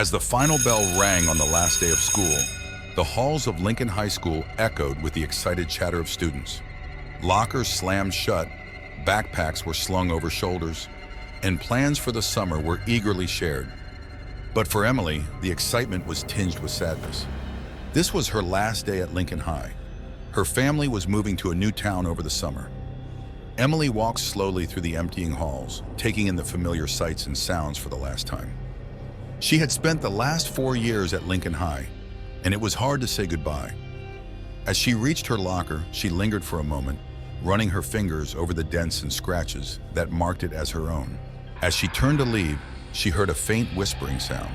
As the final bell rang on the last day of school, the halls of Lincoln High School echoed with the excited chatter of students. Lockers slammed shut, backpacks were slung over shoulders, and plans for the summer were eagerly shared. But for Emily, the excitement was tinged with sadness. This was her last day at Lincoln High. Her family was moving to a new town over the summer. Emily walked slowly through the emptying halls, taking in the familiar sights and sounds for the last time. She had spent the last 4 years at Lincoln High, and it was hard to say goodbye. As she reached her locker, she lingered for a moment, running her fingers over the dents and scratches that marked it as her own. As she turned to leave, she heard a faint whispering sound.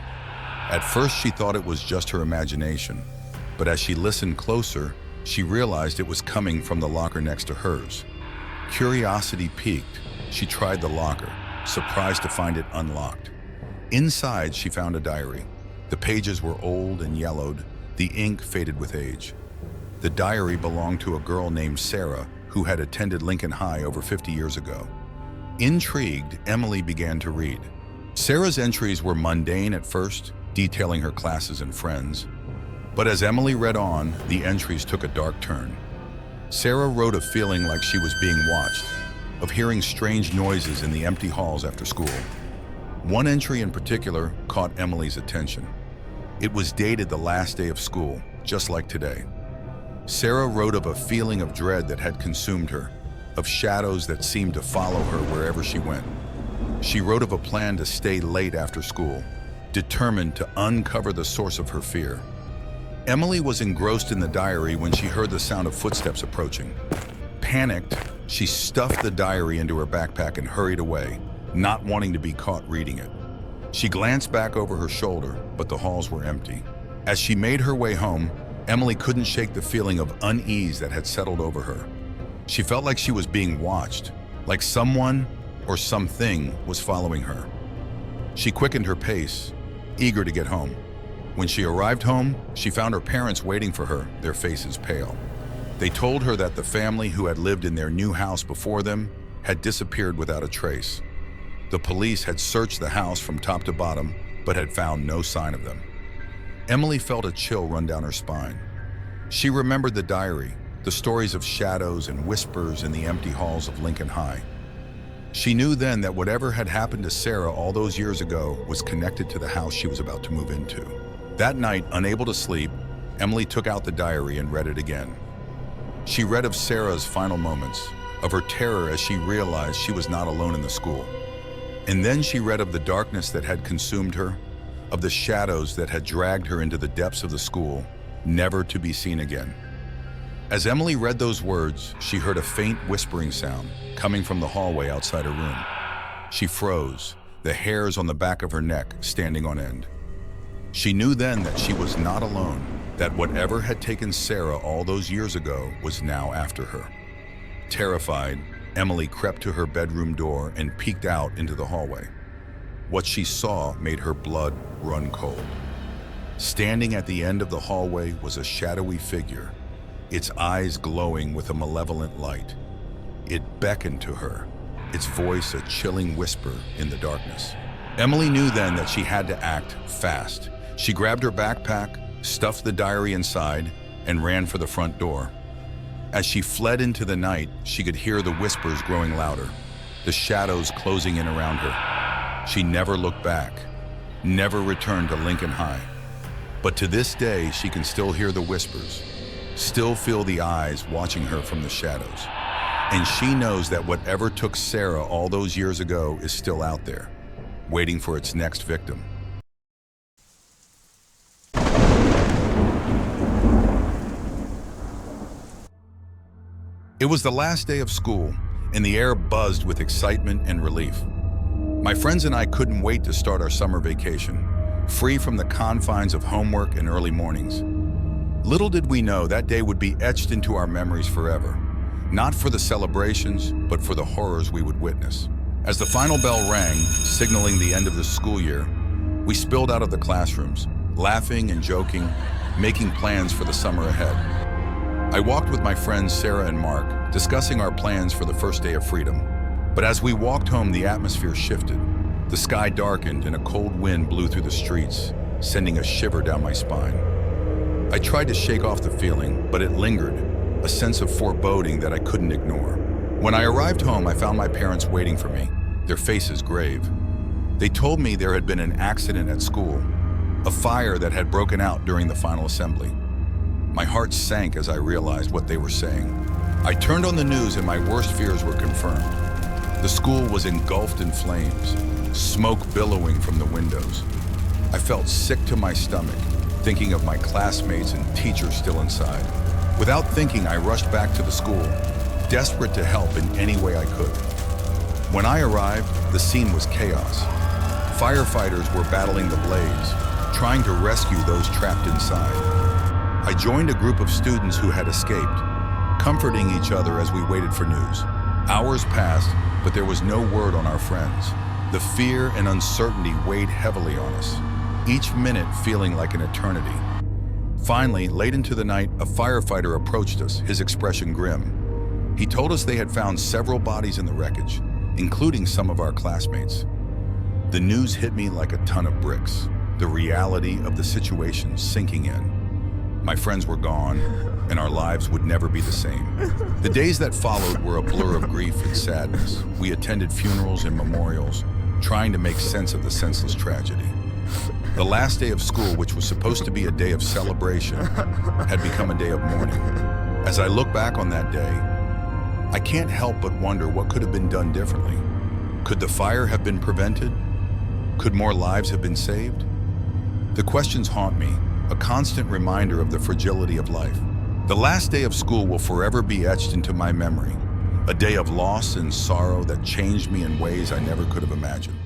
At first, she thought it was just her imagination, but as she listened closer, she realized it was coming from the locker next to hers. Curiosity piqued. She tried the locker, surprised to find it unlocked. Inside, she found a diary. The pages were old and yellowed, the ink faded with age. The diary belonged to a girl named Sarah, who had attended Lincoln High over 50 years ago. Intrigued, Emily began to read. Sarah's entries were mundane at first, detailing her classes and friends. But as Emily read on, the entries took a dark turn. Sarah wrote of feeling like she was being watched, of hearing strange noises in the empty halls after school. One entry in particular caught Emily's attention. It was dated the last day of school, just like today. Sarah wrote of a feeling of dread that had consumed her, of shadows that seemed to follow her wherever she went. She wrote of a plan to stay late after school, determined to uncover the source of her fear. Emily was engrossed in the diary when she heard the sound of footsteps approaching. Panicked, she stuffed the diary into her backpack and hurried away, not wanting to be caught reading it. She glanced back over her shoulder, but the halls were empty. As she made her way home, Emily couldn't shake the feeling of unease that had settled over her. She felt like she was being watched, like someone or something was following her. She quickened her pace, eager to get home. When she arrived home, she found her parents waiting for her, their faces pale. They told her that the family who had lived in their new house before them had disappeared without a trace. The police had searched the house from top to bottom, but had found no sign of them. Emily felt a chill run down her spine. She remembered the diary, the stories of shadows and whispers in the empty halls of Lincoln High. She knew then that whatever had happened to Sarah all those years ago was connected to the house she was about to move into. That night, unable to sleep, Emily took out the diary and read it again. She read of Sarah's final moments, of her terror as she realized she was not alone in the school. And then she read of the darkness that had consumed her, of the shadows that had dragged her into the depths of the school, never to be seen again. As Emily read those words, she heard a faint whispering sound coming from the hallway outside her room. She froze, the hairs on the back of her neck standing on end. She knew then that she was not alone, that whatever had taken Sarah all those years ago was now after her. Terrified, Emily crept to her bedroom door and peeked out into the hallway. What she saw made her blood run cold. Standing at the end of the hallway was a shadowy figure, its eyes glowing with a malevolent light. It beckoned to her, its voice a chilling whisper in the darkness. Emily knew then that she had to act fast. She grabbed her backpack, stuffed the diary inside, and ran for the front door. As she fled into the night, she could hear the whispers growing louder, the shadows closing in around her. She never looked back, never returned to Lincoln High. But to this day, she can still hear the whispers, still feel the eyes watching her from the shadows. And she knows that whatever took Sarah all those years ago is still out there, waiting for its next victim. It was the last day of school, and the air buzzed with excitement and relief. My friends and I couldn't wait to start our summer vacation, free from the confines of homework and early mornings. Little did we know that day would be etched into our memories forever, not for the celebrations, but for the horrors we would witness. As the final bell rang, signaling the end of the school year, we spilled out of the classrooms, laughing and joking, making plans for the summer ahead. I walked with my friends Sarah and Mark, discussing our plans for the first day of freedom. But as we walked home, the atmosphere shifted. The sky darkened and a cold wind blew through the streets, sending a shiver down my spine. I tried to shake off the feeling, but it lingered, a sense of foreboding that I couldn't ignore. When I arrived home, I found my parents waiting for me, their faces grave. They told me there had been an accident at school, a fire that had broken out during the final assembly. My heart sank as I realized what they were saying. I turned on the news and my worst fears were confirmed. The school was engulfed in flames, smoke billowing from the windows. I felt sick to my stomach, thinking of my classmates and teachers still inside. Without thinking, I rushed back to the school, desperate to help in any way I could. When I arrived, the scene was chaos. Firefighters were battling the blaze, trying to rescue those trapped inside. I joined a group of students who had escaped, comforting each other as we waited for news. Hours passed, but there was no word on our friends. The fear and uncertainty weighed heavily on us, each minute feeling like an eternity. Finally, late into the night, a firefighter approached us, his expression grim. He told us they had found several bodies in the wreckage, including some of our classmates. The news hit me like a ton of bricks, the reality of the situation sinking in. My friends were gone, and our lives would never be the same. The days that followed were a blur of grief and sadness. We attended funerals and memorials, trying to make sense of the senseless tragedy. The last day of school, which was supposed to be a day of celebration, had become a day of mourning. As I look back on that day, I can't help but wonder what could have been done differently. Could the fire have been prevented? Could more lives have been saved? The questions haunt me, a constant reminder of the fragility of life. The last day of school will forever be etched into my memory, a day of loss and sorrow that changed me in ways I never could have imagined.